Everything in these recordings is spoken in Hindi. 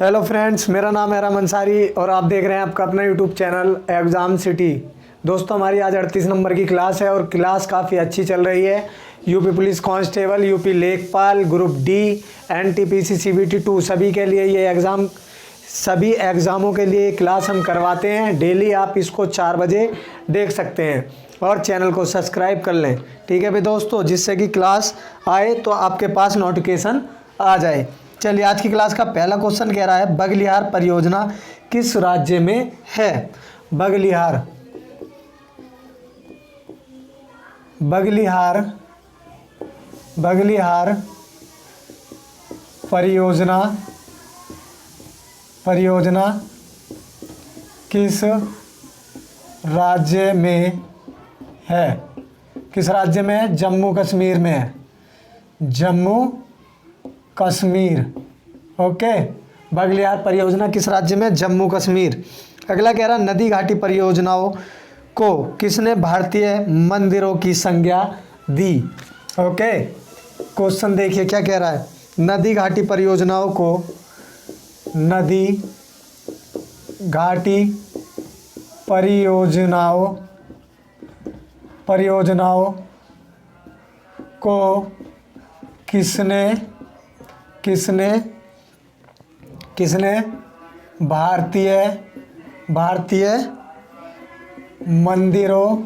हेलो फ्रेंड्स, मेरा नाम है राम अंसारी और आप देख रहे हैं आपका अपना यूट्यूब चैनल एग्ज़ाम सिटी। दोस्तों, हमारी आज 38 नंबर की क्लास है और क्लास काफ़ी अच्छी चल रही है। यूपी पुलिस कांस्टेबल, यूपी लेखपाल, ग्रुप डी, एनटीपीसी सीबीटी 2 सभी के लिए ये एग्ज़ाम, सभी एग्ज़ामों के लिए क्लास हम करवाते हैं। डेली आप इसको 4 बजे देख सकते हैं और चैनल को सब्सक्राइब कर लें। ठीक है भाई दोस्तों, जिससे कि क्लास आए तो आपके पास नोटिफिकेशन आ जाए। चलिए, आज की क्लास का पहला क्वेश्चन कह रहा है बगलिहार परियोजना किस राज्य में है। बगलिहार परियोजना किस राज्य में है। किस राज्य में है? जम्मू कश्मीर में है। जम्मू कश्मीर। ओके, बगलिहार परियोजना किस राज्य में? जम्मू कश्मीर। अगला कह रहा नदी घाटी परियोजनाओं को किसने भारतीय मंदिरों की संज्ञा दी। ओके, क्वेश्चन देखिए क्या कह रहा है। नदी घाटी परियोजनाओं को किसने भारतीय मंदिरों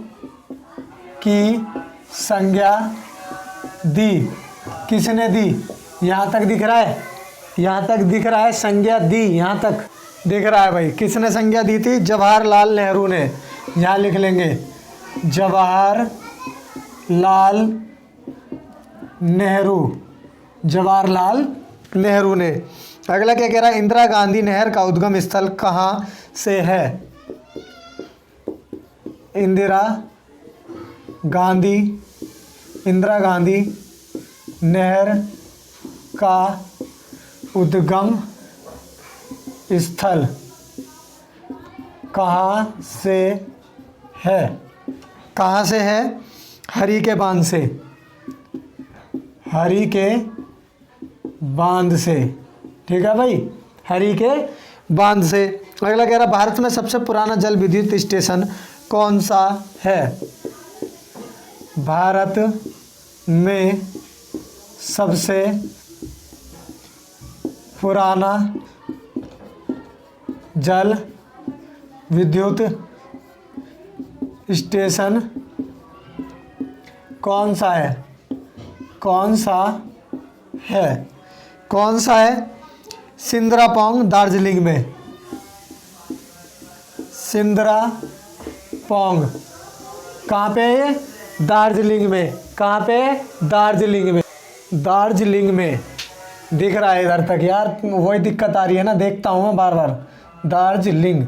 की संज्ञा दी। किसने दी? यहाँ तक दिख रहा है, संज्ञा दी, यहाँ तक दिख रहा है भाई। किसने संज्ञा दी थी? जवाहरलाल नेहरू ने। यहाँ लिख लेंगे जवाहरलाल नेहरू ने। अगला क्या कह रहा है? इंदिरा गांधी नहर का उद्गम स्थल कहाँ से है। इंदिरा गांधी नहर का उद्गम स्थल कहाँ से है? हरी के बांध से। ठीक है भाई, हरी के बांध से। अगला कह रहा भारत में सबसे पुराना जल विद्युत स्टेशन कौन सा है। भारत में सबसे पुराना जल विद्युत स्टेशन कौन सा है? सिंद्रापोंग, दार्जिलिंग में। सिंद्रापोंग कहाँ पे है? दार्जिलिंग में। कहाँ पे? दार्जिलिंग में दिख रहा है इधर तक यार, वही दिक्कत आ रही है ना, देखता हूँ मैं बार बार। दार्जिलिंग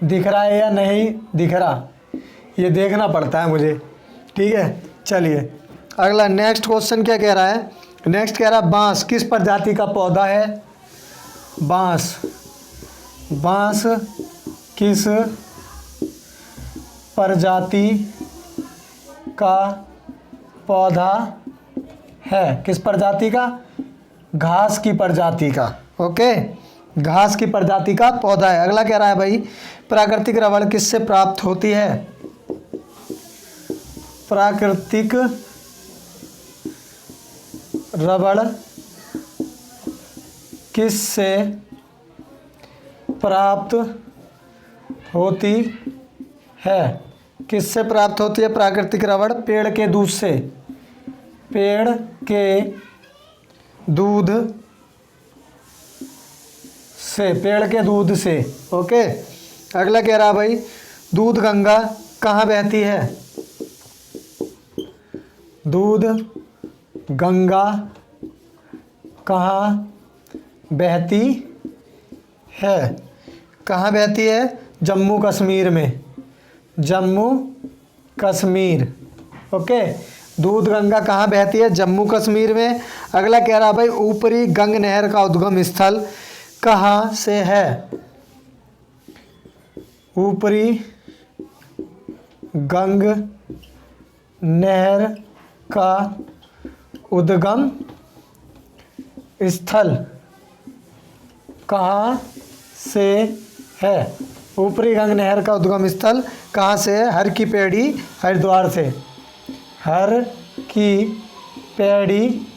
दिख रहा है या नहीं दिख रहा, ये देखना पड़ता है मुझे। ठीक है, चलिए अगला नेक्स्ट क्वेश्चन क्या कह रहा है। नेक्स्ट कह रहा है बांस किस प्रजाति का पौधा है। बांस किस प्रजाति का पौधा है। किस प्रजाति का? घास की प्रजाति का। ओके, घास की प्रजाति का पौधा है। अगला कह रहा है भाई प्राकृतिक रबड़ किससे प्राप्त होती है। प्राकृतिक रबड़ किससे प्राप्त होती है। किससे प्राप्त होती है प्राकृतिक रबड़? पेड़ के दूध से। पेड़ के दूध से। ओके, अगला कह रहा भाई दूध गंगा कहाँ बहती है। दूध गंगा कहाँ बहती है? कहाँ बहती है? जम्मू कश्मीर में। जम्मू कश्मीर। ओके, दूध गंगा कहाँ बहती है? जम्मू कश्मीर में। अगला कह रहा भाई ऊपरी गंग नहर का उद्गम स्थल कहाँ से है। ऊपरी गंग नहर का उद्गम स्थल कहाँ से है? ऊपरी गंग नहर का उद्गम स्थल कहाँ से है? हर की पैड़ी हरिद्वार से। हर की पैड़ी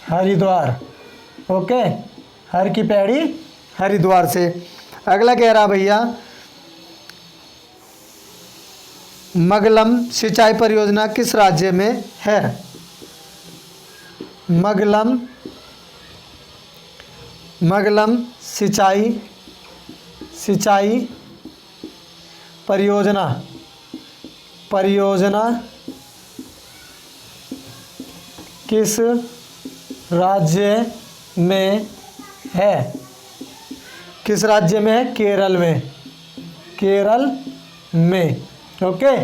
हरिद्वार। ओके, हर की पैड़ी हरिद्वार से। अगला कह रहा भैया, मगलम सिंचाई परियोजना किस राज्य में है? मगलम सिंचाई परियोजना किस राज्य में है? किस राज्य में है? केरल में। केरल में। ओके,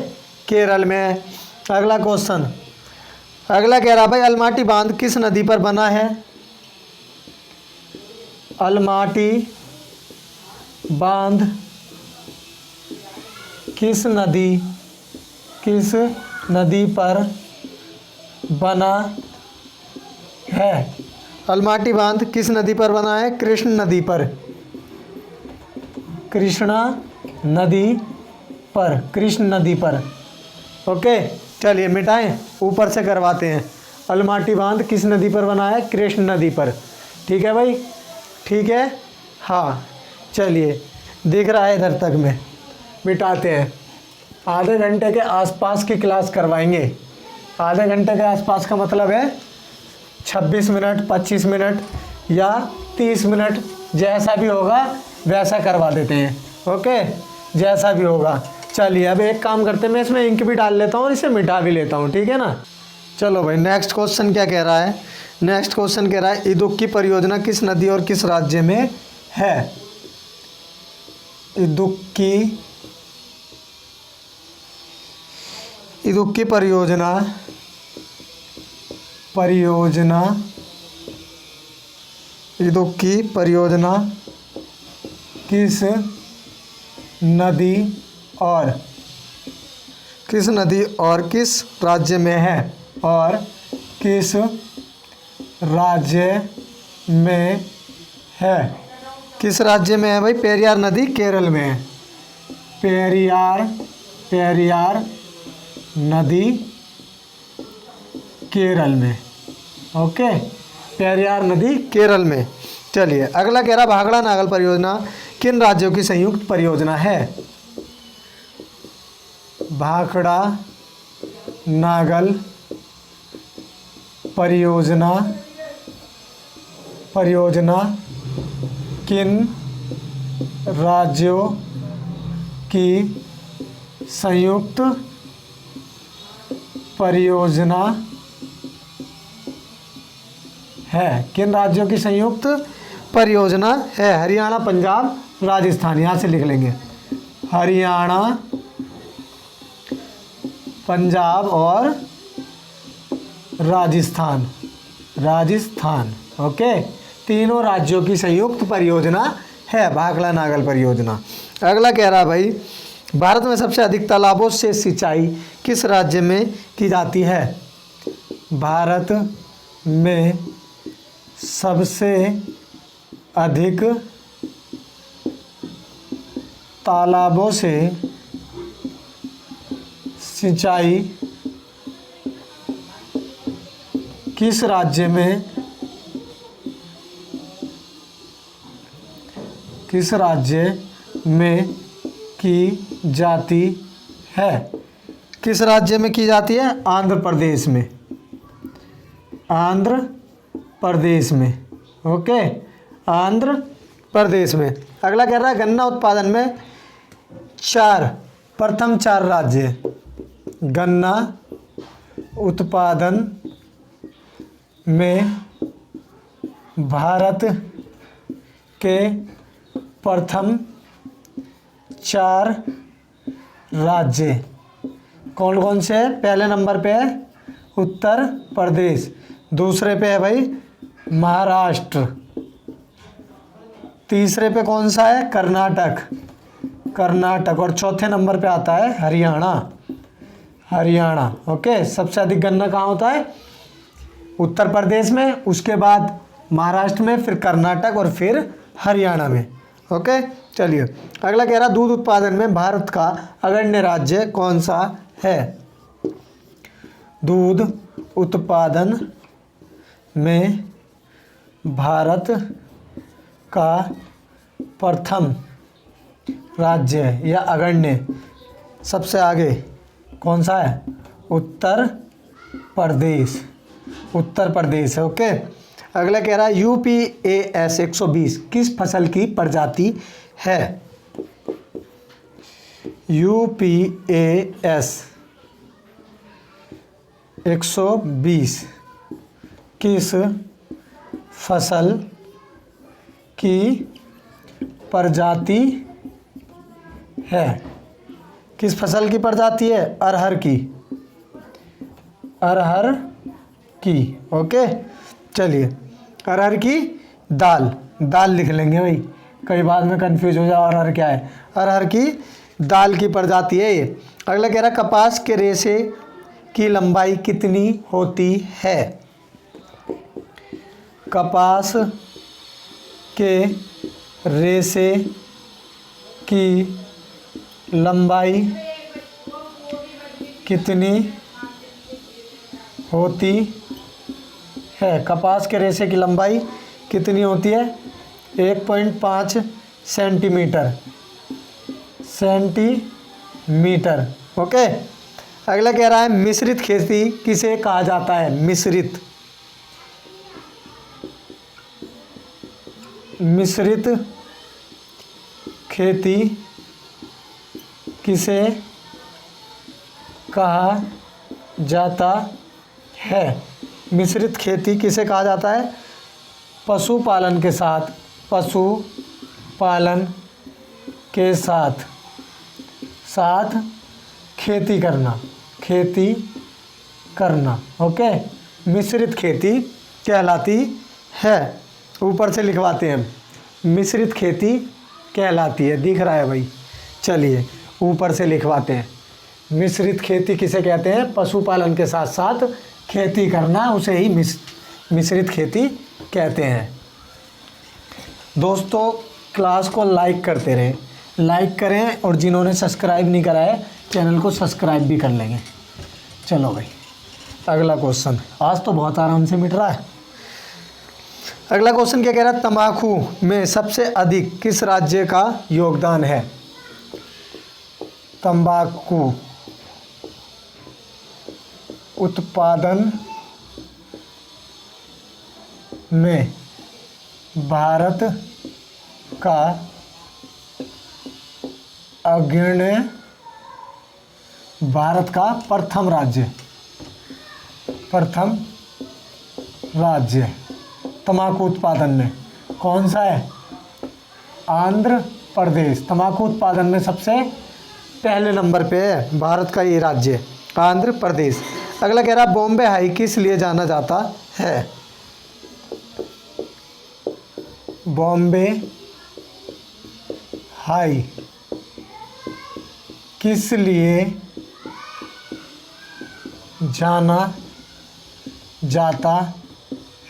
केरल में है। अगला क्वेश्चन, अगला कह रहा भाई, अलमाटी बांध किस नदी पर बना है? अलमाटी बांध किस नदी पर बना है? अलमाटी बांध किस नदी पर बना है? कृष्ण नदी पर। कृष्णा नदी पर। कृष्ण नदी पर। ओके, चलिए मिटाएं, ऊपर से करवाते हैं। अलमाटी बांध किस नदी पर बना है? कृष्ण नदी पर। ठीक है भाई, ठीक है। हाँ, चलिए, दिख रहा है इधर तक में, मिटाते हैं। आधे घंटे के आसपास की क्लास करवाएंगे। आधे घंटे के आसपास का मतलब है 26 मिनट, 25 मिनट या 30 मिनट, जैसा भी होगा वैसा करवा देते हैं। ओके, जैसा भी होगा। चलिए, अब एक काम करते हैं, मैं इसमें इंक भी डाल लेता हूँ और इसे मिटा भी लेता हूँ। ठीक है ना? चलो भाई, नेक्स्ट क्वेश्चन क्या कह रहा है? नेक्स्ट क्वेश्चन कह रहा है, इदुक्की परियोजना किस नदी और किस राज्य में है? इदुक्की परियोजना किस नदी और किस राज्य में है? और किस राज्य में है? किस राज्य में है भाई? पेरियार नदी केरल में है। पेरियार नदी केरल में। ओके, पेरियार नदी केरल में। चलिए, अगला कह रहा, भाखड़ा नागल परियोजना किन राज्यों की संयुक्त परियोजना है? भाखड़ा नागल परियोजना किन राज्यों की संयुक्त परियोजना है? किन राज्यों की संयुक्त परियोजना है? हरियाणा, पंजाब, राजस्थान। यहाँ से लिख लेंगे, हरियाणा, पंजाब और राजस्थान। ओके, तीनों राज्यों की संयुक्त परियोजना है भाखड़ा नागल परियोजना। अगला कह रहा भाई, भारत में सबसे अधिक तालाबों से सिंचाई किस राज्य में की जाती है? भारत में सबसे अधिक तालाबों से सिंचाई किस राज्य में की जाती है? किस राज्य में की जाती है? आंध्र प्रदेश में। ओके, आंध्र प्रदेश में। अगला कह रहा है, गन्ना उत्पादन में प्रथम चार राज्य। गन्ना उत्पादन में भारत के प्रथम चार राज्य कौन कौन से हैं? पहले नंबर पे है उत्तर प्रदेश, दूसरे पे है भाई महाराष्ट्र, तीसरे पे कौन सा है? कर्नाटक, और चौथे नंबर पे आता है हरियाणा। ओके, सबसे अधिक गन्ना कहाँ होता है? उत्तर प्रदेश में, उसके बाद महाराष्ट्र में, फिर कर्नाटक और फिर हरियाणा में। ओके, चलिए अगला कह रहा दूध उत्पादन में भारत का अग्रणी राज्य कौन सा है। दूध उत्पादन में भारत का प्रथम राज्य या अग्रणी सबसे आगे कौन सा है। उत्तर प्रदेश, उत्तर प्रदेश है। ओके, अगला कह रहा है UPAS 120 किस फसल की प्रजाति है। UPAS 120 किस फसल की प्रजाति है। किस फसल की प्रजाति है। अरहर की, अरहर की। ओके, चलिए अरहर की दाल, दाल लिख लेंगे भाई, कई बाद में कंफ्यूज हो जाए अरहर क्या है। अरहर की दाल की प्रजाति है ये। अगला कह रहा कपास के रेशे की लंबाई कितनी होती है। कपास के रेशे की लंबाई कितनी होती है। कपास के रेशे की लंबाई कितनी होती है। 1.5 सेंटीमीटर, सेंटीमीटर। ओके, अगला कह रहा है मिश्रित खेती किसे कहा जाता है। मिश्रित, मिश्रित खेती किसे कहा जाता है। मिश्रित खेती किसे कहा जाता है। पशुपालन के साथ, पशुपालन के साथ साथ खेती करना, खेती करना। ओके, मिश्रित खेती कहलाती है। ऊपर से लिखवाते हैं, मिश्रित खेती कहलाती है। दिख रहा है भाई, चलिए ऊपर से लिखवाते हैं। मिश्रित खेती किसे कहते हैं। पशुपालन के साथ साथ खेती करना, उसे ही मिश्रित खेती कहते हैं। दोस्तों क्लास को लाइक करते रहें, लाइक करें, और जिन्होंने सब्सक्राइब नहीं करा है चैनल को सब्सक्राइब भी कर लेंगे। चलो भाई अगला क्वेश्चन, आज तो बहुत आराम से मिट रहा है। अगला क्वेश्चन क्या कह रहा है। तंबाकू में सबसे अधिक किस राज्य का योगदान है। तंबाकू उत्पादन में भारत का अग्रणी, भारत का प्रथम राज्य, प्रथम राज्य तंबाकू उत्पादन में कौन सा है। आंध्र प्रदेश तंबाकू उत्पादन में सबसे पहले नंबर पे है भारत का ये राज्य, आंध्र प्रदेश। अगला कह रहा बॉम्बे हाई किस लिए जाना जाता है। बॉम्बे हाई किस लिए जाना जाता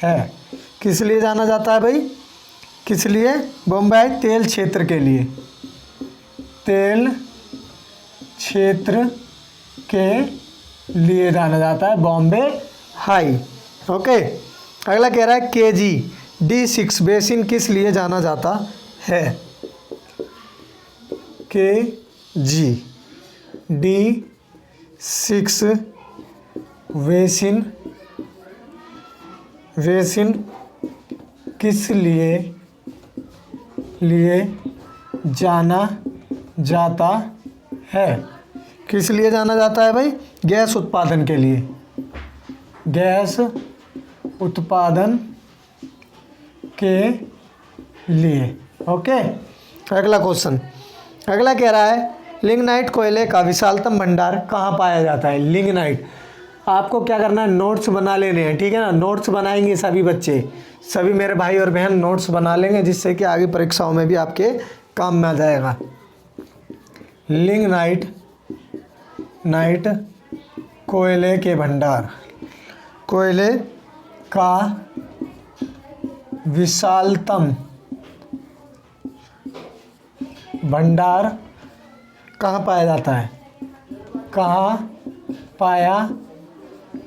है। किस लिए जाना जाता है भाई, किस लिए। बॉम्बे हाई तेल क्षेत्र के लिए, तेल क्षेत्र के लिए जाना जाता है बॉम्बे हाई। ओके, अगला कह रहा है KG-D6 बेसिन किस लिए जाना जाता है। KG-D6 बेसिन, बेसिन किस लिए जाना जाता है। किस लिए जाना जाता है भाई, गैस उत्पादन के लिए, गैस उत्पादन के लिए। ओके, अगला क्वेश्चन, अगला कह रहा है लिग्नाइट कोयले का विशालतम भंडार कहाँ पाया जाता है। लिग्नाइट, आपको क्या करना है, नोट्स बना लेने हैं, ठीक है ना। नोट्स बनाएंगे सभी बच्चे, सभी मेरे भाई और बहन नोट्स बना लेंगे, जिससे कि आगे परीक्षाओं में भी आपके काम में आ जाएगा। लिग्नाइट, नाइट कोयले के भंडार, कोयले का विशालतम भंडार कहाँ पाया जाता है? कहाँ पाया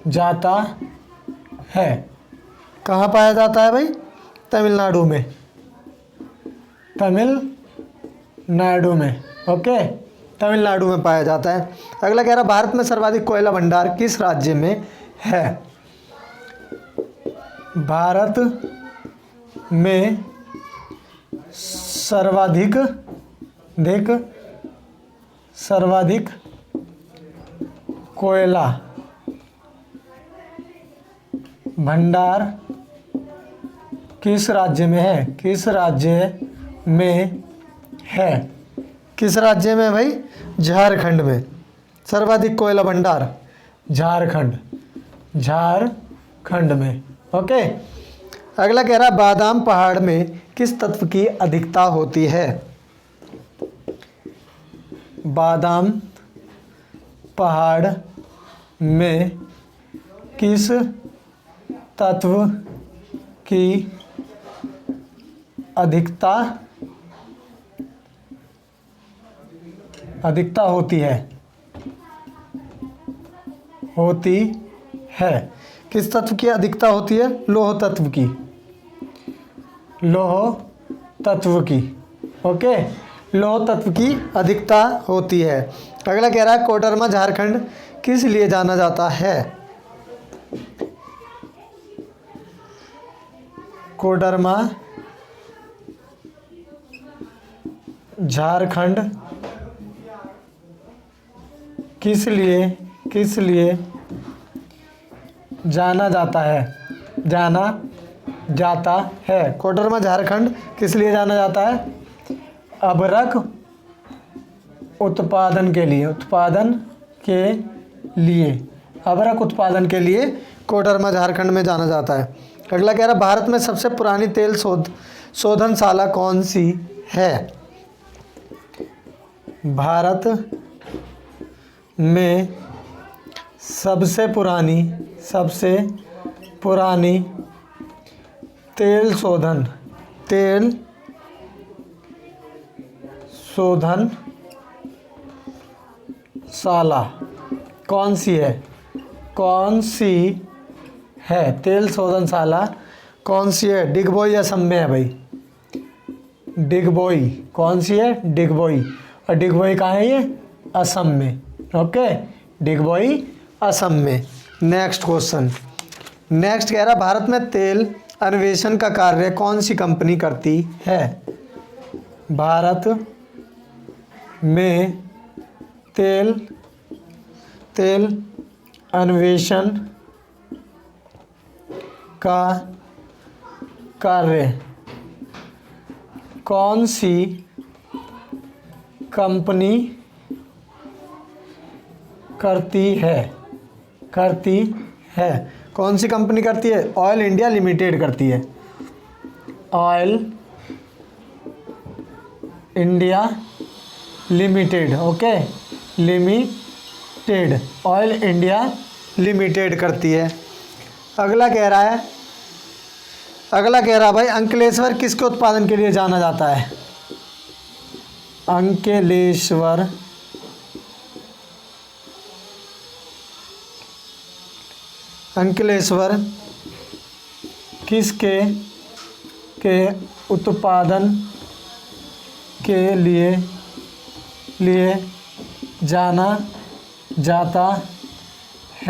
जाता है? कहाँ पाया जाता है भाई? तमिलनाडु में, तमिलनाडु में। ओके, तमिलनाडु में पाया जाता है। अगला कह रहा भारत में सर्वाधिक कोयला भंडार किस राज्य में है? भारत में सर्वाधिक कोयला भंडार किस राज्य में है? किस राज्य में है? किस राज्य में भाई? झारखंड में। सर्वाधिक कोयला भंडार झारखंड में। ओके, अगला कह रहा बादाम पहाड़ में किस तत्व की अधिकता होती है? बादाम पहाड़ में किस तत्व की अधिकता होती है? किस तत्व की अधिकता होती है? लौह तत्व की। ओके, लौह तत्व की अधिकता होती है। अगला कह रहा है कोडरमा झारखंड किस लिए जाना जाता है? कोडरमा झारखंड किस लिए जाना जाता है? कोडरमा झारखंड किस लिए जाना जाता है? अभ्रक उत्पादन के लिए। अभ्रक उत्पादन के लिए कोडरमा झारखंड में जाना जाता है। अगला कह रहा भारत में सबसे पुरानी तेल शोधनशाला कौन सी है? भारत में सबसे पुरानी तेल शोधनशाला कौन सी है? तेल शोधनशाला कौन सी है? डिगबोई असम में है भाई। डिगबोई कौन सी है? डिगबोई। और डिगबोई कहाँ है? ये असम में। ओके, डिगबोई असम में। Next question. नेक्स्ट कह रहा भारत में तेल अन्वेषण का कार्य कौन सी कंपनी करती है? भारत में तेल अन्वेषण का कार्य कौन सी कंपनी करती है? कौन सी कंपनी करती है? ऑयल इंडिया लिमिटेड करती है। Oil India limited. Okay, limited, oil India limited करती है। अगला कह रहा भाई अंकलेश्वर किसके उत्पादन के लिए जाना जाता है? अंकलेश्वर किसके उत्पादन के लिए जाना जाता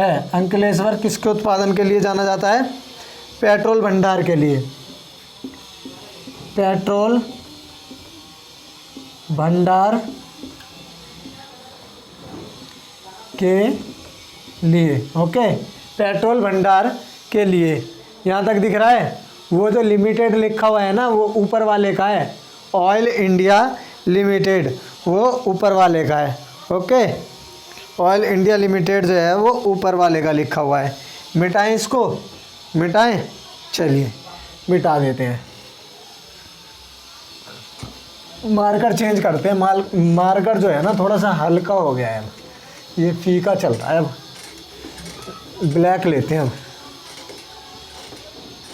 है? अंकलेश्वर किसके उत्पादन के लिए जाना जाता है? पेट्रोल भंडार के लिए। पेट्रोल भंडार के लिए। ओके, पेट्रोल भंडार के लिए। यहाँ तक दिख रहा है? वो जो लिमिटेड लिखा हुआ है ना, वो ऊपर वाले का है। ऑयल इंडिया लिमिटेड वो ऊपर वाले का है। ओके, ऑयल इंडिया लिमिटेड जो है वो ऊपर वाले का लिखा हुआ है। मिटाएं इसको? मिटाएं? चलिए मिटा देते हैं। मार्कर चेंज करते हैं। मार्कर जो है ना थोड़ा सा हल्का हो गया है, ये फीका चल रहा है। अब ब्लैक लेते हैं। अब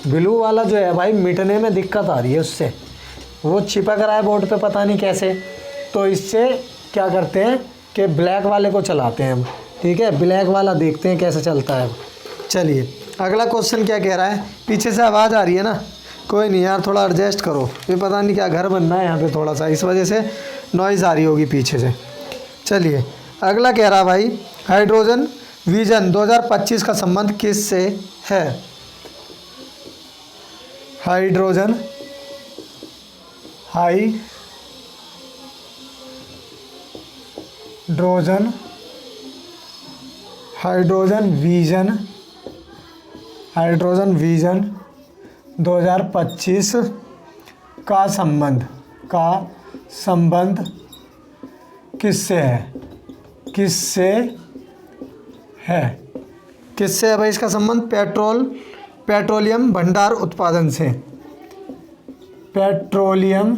ब्लू वाला जो है भाई मिटने में दिक्कत आ रही है उससे, वो चिपक रहा है बोर्ड पे, पता नहीं कैसे। तो इससे क्या करते हैं कि ब्लैक वाले को चलाते हैं हम, ठीक है। ब्लैक वाला देखते हैं कैसे चलता है। चलिए अगला क्वेश्चन क्या कह रहा है। पीछे से आवाज़ आ रही है ना, कोई नहीं यार, थोड़ा एडजस्ट करो, ये पता नहीं क्या घर बनना है यहाँ पे थोड़ा सा, इस वजह से नॉइज़ आ रही होगी पीछे से। चलिए अगला कह रहा भाई, हाइड्रोजन विजन 2025 का संबंध किस से है। हाइड्रोजन विजन 2025 का संबंध किससे है भाई इसका संबंध। पेट्रोलियम भंडार उत्पादन से। पेट्रोलियम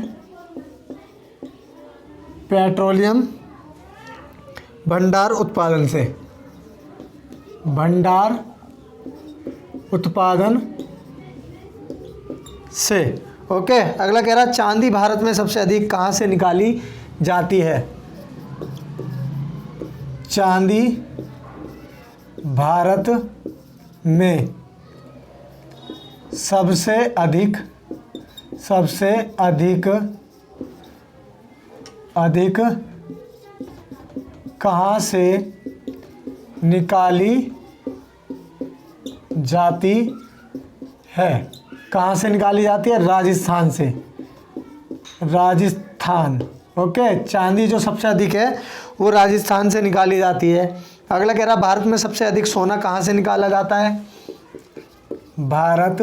भंडार उत्पादन से। ओके। अगला कह रहा है, चांदी भारत में सबसे अधिक कहाँ से निकाली जाती है। चांदी भारत में सबसे अधिक कहाँ से निकाली जाती है। कहाँ से निकाली जाती है, राजस्थान से। राजस्थान। ओके, चांदी जो सबसे अधिक है वो राजस्थान से निकाली जाती है। अगला कह रहा है, भारत में सबसे अधिक सोना कहाँ से निकाला जाता है। भारत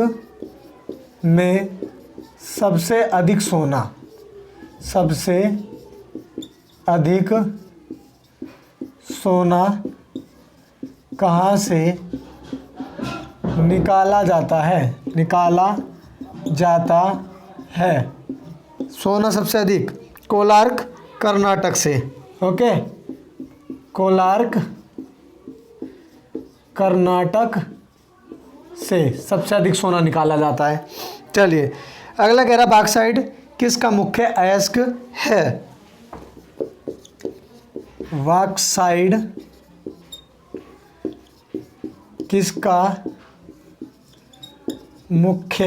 में सबसे अधिक सोना कहाँ से निकाला जाता है। सोना सबसे अधिक कोलार्क कर्नाटक से। ओके, कोलार्क कर्नाटक से सबसे अधिक सोना निकाला जाता है। चलिए अगला कह रहा, बॉक्साइट किसका मुख्य अयस्क है। बॉक्साइट किसका मुख्य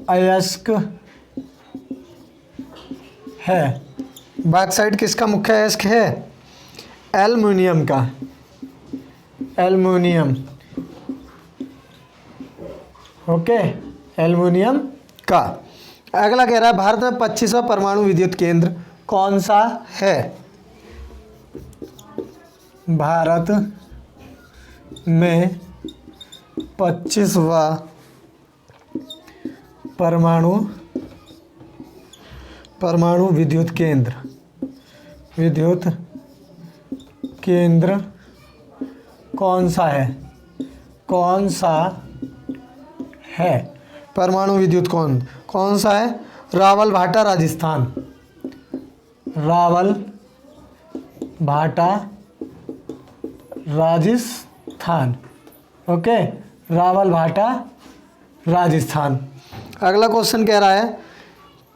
अयस्क है। बॉक्साइट किसका मुख्य अयस्क है। एल्युमिनियम का। ओके, एल्युमिनियम का। अगला कह रहा है, भारत में 25वां परमाणु विद्युत केंद्र कौन सा है। भारत में 25वां परमाणु विद्युत केंद्र कौन सा है। परमाणु विद्युत कौन सा है। रावलभाटा राजस्थान। ओके, रावलभाटा राजस्थान। अगला क्वेश्चन कह रहा है,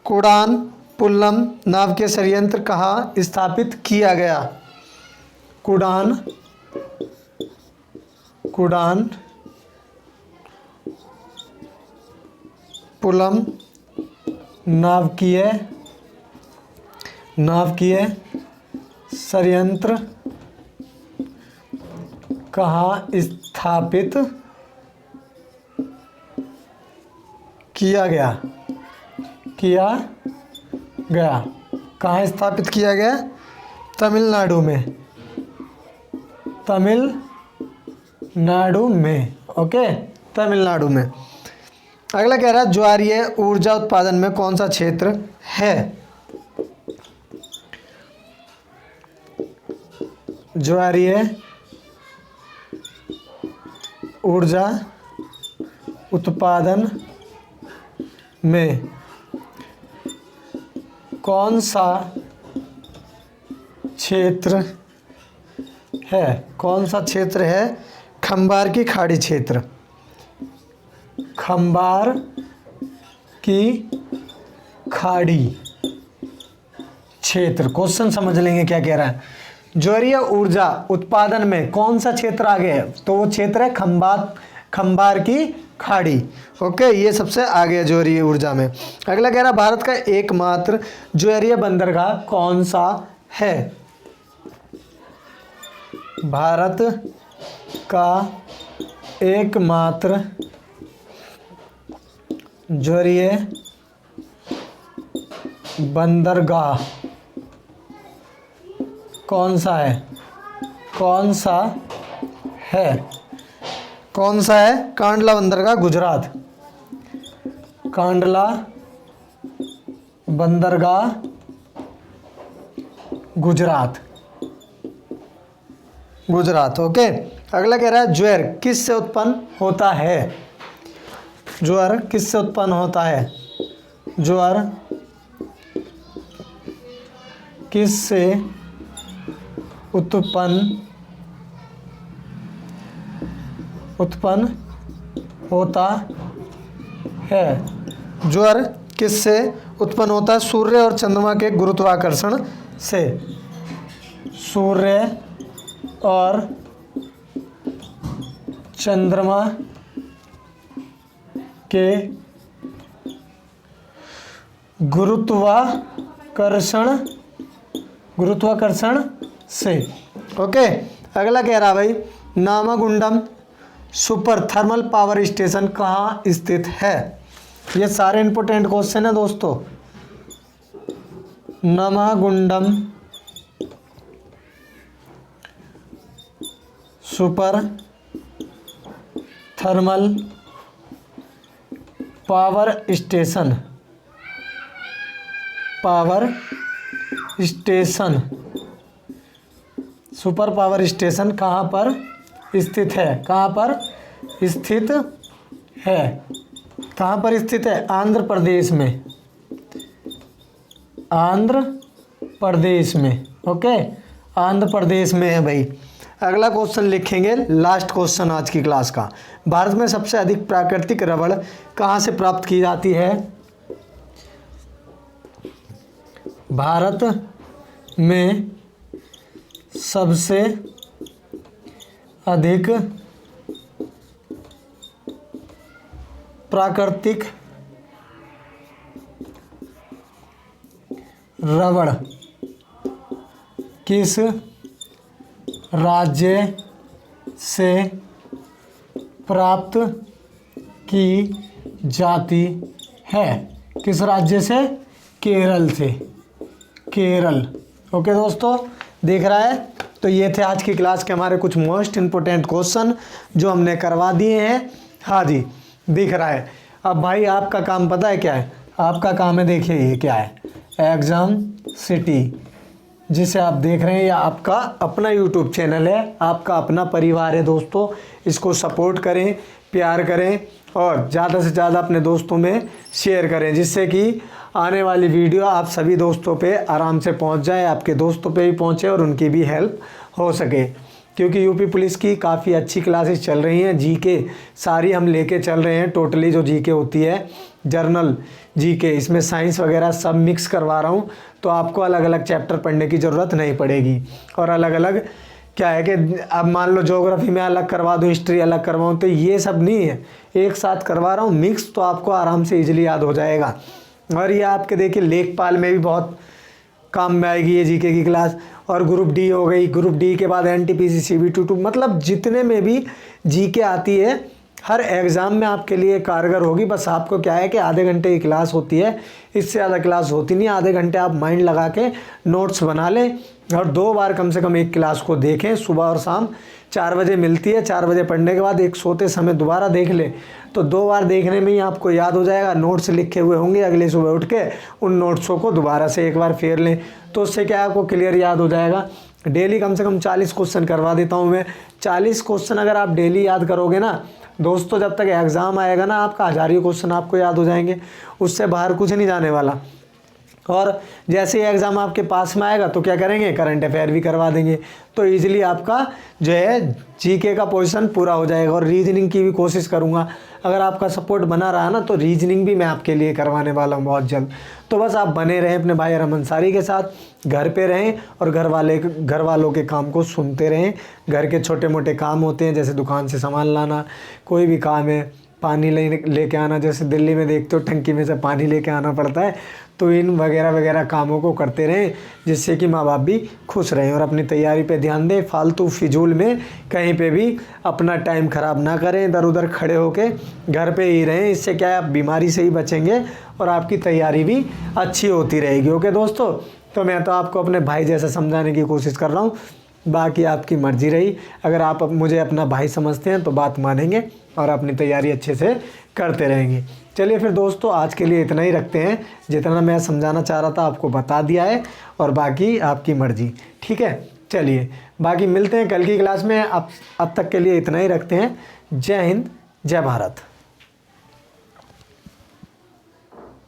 कुडान पुल्लम नाव के संयंत्र कहाँ स्थापित किया गया। कुडान पुल्लम नाभिकीय संयंत्र कहाँ स्थापित किया गया। कहाँ स्थापित किया गया। तमिलनाडु में। ओके, तमिलनाडु में। अगला कह रहा है, ज्वारीय ऊर्जा उत्पादन में कौन सा क्षेत्र है। ज्वारीय ऊर्जा उत्पादन में कौन सा क्षेत्र है। खंबार की खाड़ी क्षेत्र। खंबार की खाड़ी क्षेत्र। क्वेश्चन समझ लेंगे क्या कह रहा है। ज्वरीय ऊर्जा उत्पादन में कौन सा क्षेत्र आगे है, तो वो क्षेत्र है खंबार की खाड़ी। ओके, ये सबसे आगे है ज्वरीय ऊर्जा में। अगला कह रहा है भारत का एकमात्र ज्वरीय बंदरगाह कौन सा है। भारत का एकमात्र ज्वरीय बंदरगाह कौन सा है, कौन सा है, कौन सा है। कांडला बंदरगाह गुजरात, कांडला बंदरगाह गुजरात, गुजरात। ओके, अगला कह रहा है ज्वार किससे उत्पन्न होता है। ज्वार किससे उत्पन्न होता है, ज्वार किससे उत्पन्न होता है। ज्वार किससे उत्पन्न होता है, सूर्य और चंद्रमा के गुरुत्वाकर्षण से। सूर्य और चंद्रमा के गुरुत्वाकर्षण से। ओके, अगला कह रहा भाई Ramagundam super thermal power station कहाँ स्थित है। ये सारे इंपॉर्टेंट क्वेश्चन है दोस्तों। Ramagundam super thermal power station super power station कहाँ पर स्थित है, कहाँ पर स्थित है, कहाँ पर स्थित है। आंध्र प्रदेश में, आंध्र प्रदेश में। ओके, आंध्र प्रदेश में है भाई। अगला क्वेश्चन लिखेंगे, लास्ट क्वेश्चन आज की क्लास का। भारत में सबसे अधिक प्राकृतिक रबड़ कहाँ से प्राप्त की जाती है। भारत में सबसे अधिक प्राकृतिक रबड़ किस राज्य से प्राप्त की जाती है। किस राज्य से, केरल से, केरल। ओके दोस्तों, देख रहा है। तो ये थे आज की क्लास के हमारे कुछ मोस्ट इम्पोर्टेंट क्वेश्चन जो हमने करवा दिए हैं। हाँ जी, दिख रहा है। अब भाई आपका काम पता है क्या है, आपका काम है, देखिए ये क्या है, एग्ज़ाम सिटी, जिसे आप देख रहे हैं। ये आपका अपना यूट्यूब चैनल है, आपका अपना परिवार है दोस्तों। इसको सपोर्ट करें, प्यार करें और ज़्यादा से ज़्यादा अपने दोस्तों में शेयर करें, जिससे कि आने वाली वीडियो आप सभी दोस्तों पे आराम से पहुंच जाए, आपके दोस्तों पे भी पहुंचे और उनकी भी हेल्प हो सके। क्योंकि यूपी पुलिस की काफ़ी अच्छी क्लासेस चल रही हैं, जीके सारी हम लेके चल रहे हैं। टोटली जो जीके होती है, जर्नल जीके, इसमें साइंस वगैरह सब मिक्स करवा रहा हूँ, तो आपको अलग अलग चैप्टर पढ़ने की ज़रूरत नहीं पड़ेगी। और अलग अलग क्या है कि अब मान लो ज्योग्राफी में अलग करवा दूँ, हिस्ट्री अलग करवाऊँ, तो ये सब नहीं है, एक साथ करवा रहा हूँ मिक्स, तो आपको आराम से ईजिली याद हो जाएगा। और ये आपके देखिए लेखपाल में भी बहुत काम में आएगी ये जीके की क्लास। और ग्रुप डी हो गई, ग्रुप डी के बाद एनटीपीसी CB22, मतलब जितने में भी जीके आती है हर एग्ज़ाम में आपके लिए कारगर होगी। बस आपको क्या है कि आधे घंटे की क्लास होती है, इससे ज़्यादा क्लास होती नहीं। आधे घंटे आप माइंड लगा के नोट्स बना लें और 2 बार कम से कम एक क्लास को देखें। सुबह और शाम 4 बजे मिलती है, 4 बजे पढ़ने के बाद एक सोते समय दोबारा देख लें, तो 2 बार देखने में ही आपको याद हो जाएगा। नोट्स लिखे हुए होंगे, अगले सुबह उठ के उन नोट्सों को दोबारा से एक बार फेर लें, तो उससे क्या आपको क्लियर याद हो जाएगा। डेली कम से कम 40 क्वेश्चन करवा देता हूँ मैं। 40 क्वेश्चन अगर आप डेली याद करोगे ना दोस्तों, जब तक एग्ज़ाम आएगा ना आपका 1000 क्वेश्चन आपको याद हो जाएंगे, उससे बाहर कुछ नहीं जाने वाला। और जैसे ही एग्ज़ाम आपके पास में आएगा तो क्या करेंगे, करंट अफेयर भी करवा देंगे। तो ईजिली आपका जो है जीके का पोजीशन पूरा हो जाएगा। और रीजनिंग की भी कोशिश करूँगा, अगर आपका सपोर्ट बना रहा ना तो रीजनिंग भी मैं आपके लिए करवाने वाला हूँ बहुत जल्द। तो बस आप बने रहें अपने भाई अरहम अंसारी के साथ, घर पे रहें और घर वालों के काम को सुनते रहें। घर के छोटे मोटे काम होते हैं, जैसे दुकान से सामान लाना, कोई भी काम है, पानी लेके आना, जैसे दिल्ली में देखते हो टंकी में से पानी लेके आना पड़ता है, तो इन वगैरह वगैरह कामों को करते रहें, जिससे कि माँ बाप भी खुश रहें। और अपनी तैयारी पे ध्यान दें, फालतू फिजूल में कहीं पे भी अपना टाइम ख़राब ना करें, इधर उधर खड़े होके घर पे ही रहें। इससे क्या है, आप बीमारी से ही बचेंगे और आपकी तैयारी भी अच्छी होती रहेगी। ओके दोस्तों, तो मैं तो आपको अपने भाई जैसा समझाने की कोशिश कर रहा हूँ, बाकी आपकी मर्ज़ी रही। अगर आप मुझे अपना भाई समझते हैं तो बात मानेंगे और अपनी तैयारी अच्छे से करते रहेंगे। चलिए फिर दोस्तों, आज के लिए इतना ही रखते हैं। जितना मैं समझाना चाह रहा था आपको बता दिया है, और बाकी आपकी मर्ज़ी। ठीक है, चलिए बाकी मिलते हैं कल की क्लास में। अब तक के लिए इतना ही रखते हैं। जय हिंद, जय भारत।